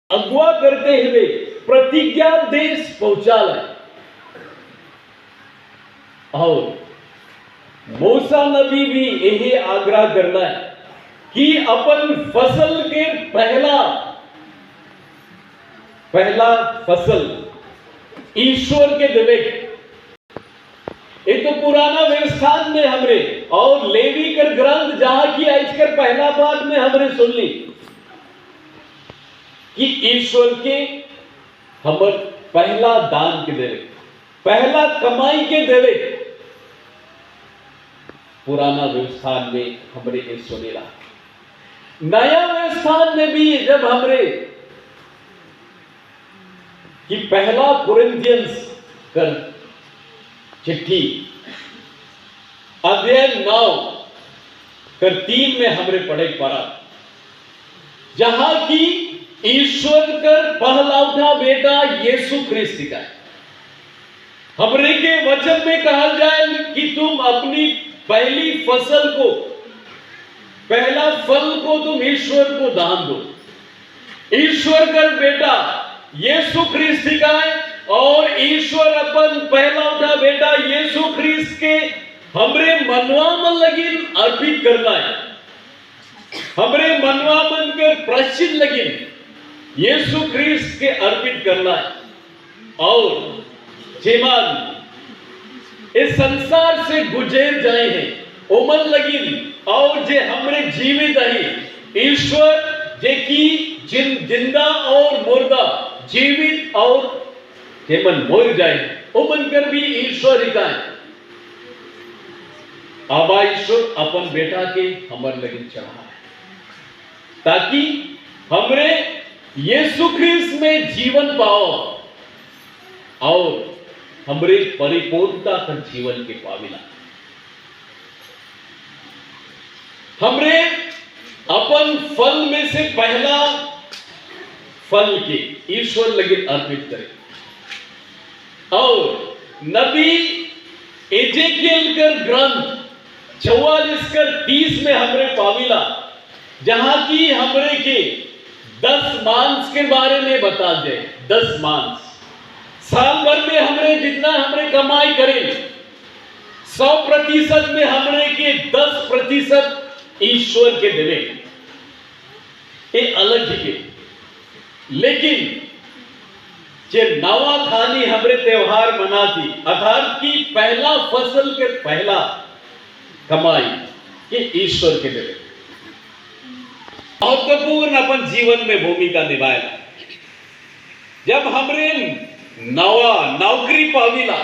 अगवा करते हुए प्रतिज्ञा देश पहुंचा लाए। और मूसा नबी भी यही आग्रह करना है कि अपन फसल के पहला फसल ईश्वर के देवे। ये तो पुराना व्यवस्थान में हमरे और लेवी कर ग्रंथ जहां की आजकर पहला भाग में हमरे सुन ली कि ईश्वर के हमर पहला दान के देवे, पहला कमाई के देवे। पुराना व्यवस्थान में हमरे ये सुनेला। नया व्यवस्थान में भी जब हमरे कि पहला कुरिन्थियंस कर चिट्ठी अध्याय 9 कर 3 में हमरे पढ़े पड़ा, जहां की ईश्वर कर पहला उठा बेटा यीशु ख्रिस्त का हमरे के वचन में कहा जाए कि तुम अपनी पहली फसल को, पहला फल को तुम ईश्वर को दान दो। ईश्वर कर बेटा यीशु ख्रिस्त का है और ईश्वर अपन पहला उठा बेटा यीशु ख्रिस्त के हमरे मनवा मन लगिन अर्पित करना है। हमरे मनवा मन के प्रायश्चित लगिन यीशु ख्रिस्त के अर्पित करना है। और जेमान इस संसार से गुजर जाए हैं उमन लगिन और जे हमरे जीवित है ईश्वर जे की जिंदा और मुर्दा, जीवित और जेमन मोर जाए उमन कर भी ईश्वर ही का है। आबा ईश्वर अपन बेटा के हमर लगिन चढ़ा है ताकि हमरे यीशु ख्रिस्त में जीवन पाओ और हमरे परिपूर्णता का जीवन के पाविला। हमरे अपन फल में से पहला फल के ईश्वर लगे अर्पित करें। और नबी एजेकियल कर ग्रंथ 44 कर 30 में हमरे पाविला, जहां की हमरे के 10 मांस के बारे में बता जाए। 10 मांस साल भर में हमरे जितना हमरे कमाई करें 100% में हमरे के 10% ईश्वर के देवे। ये अलग ही के। लेकिन जे नवा खानी हमरे त्योहार मनाती अर्थात की पहला फसल के पहला कमाई ये ईश्वर के देवे महत्वपूर्ण अपन जीवन में भूमिका निभाएगा। जब हमरे नवा नौकरी पाविला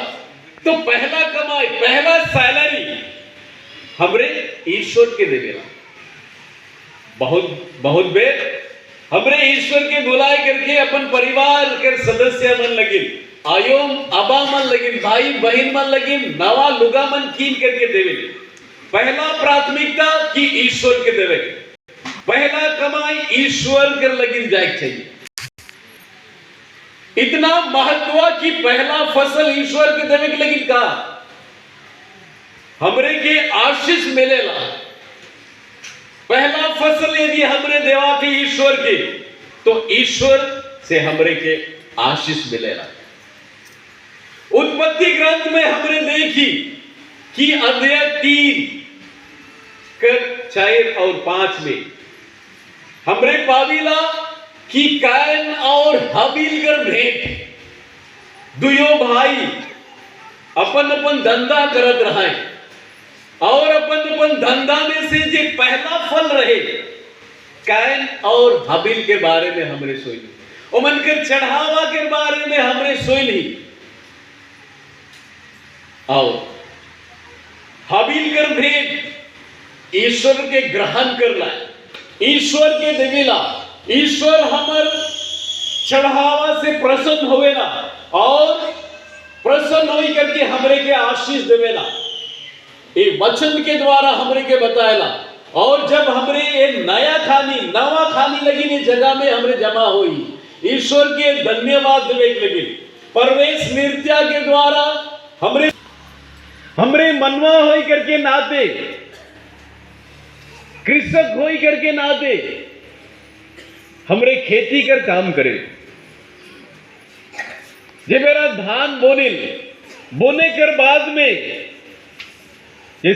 तो पहला कमाई, पहला सैलरी हमरे ईश्वर के देवेला। बहुत बेर हमरे ईश्वर के बुलाए करके अपन परिवार के सदस्य मन लगिन, आयोम अबा मन लगिन, भाई बहन मन लगिन नवा लुगा मन कीन करके देवे। पहला प्राथमिकता की ईश्वर के देवे, पहला कमाई ईश्वर के लगिन जाए चाहिए। इतना महत्व कि पहला फसल ईश्वर के देवे के लगिन का हमरे के आशीष मिलेला। पहला फसल यदि हमरे देवा थी ईश्वर के तो ईश्वर से हमरे के आशीष मिलेला। उत्पत्ति ग्रंथ में हमरे देखी कि अध्याय 3 कर 4 और 5 में हमरे पाविला कि कैन और हाबिल कर भेंट दुयो भाई अपन अपन धंधा करत रहे और अपन अपन धंधा में से जे पहला फल रहे कैन और हाबिल के बारे में हमरे सोई ली। उमन के चढ़ावा के बारे में हमरे सोई ली। और हाबिल कर भेंट ईश्वर के ग्रहण करला, ईश्वर के देवेला। ईश्वर हमर चढ़ावा से प्रसन्न होवेला और प्रसन्न होई करके हमरे के आशीष देवेला। ये वचन के द्वारा हमरे के बताएला। और जब हमरे ये नवा खानी लगी ने जगह में हमरे जमा हुई ईश्वर के धन्यवाद देवे लगे। परवेश नृत्य के द्वारा हमरे मनवा होई करके नाते, कृषक होई करके नाते हमरे खेती कर काम करे। जे मेरा धान बोने कर बाद में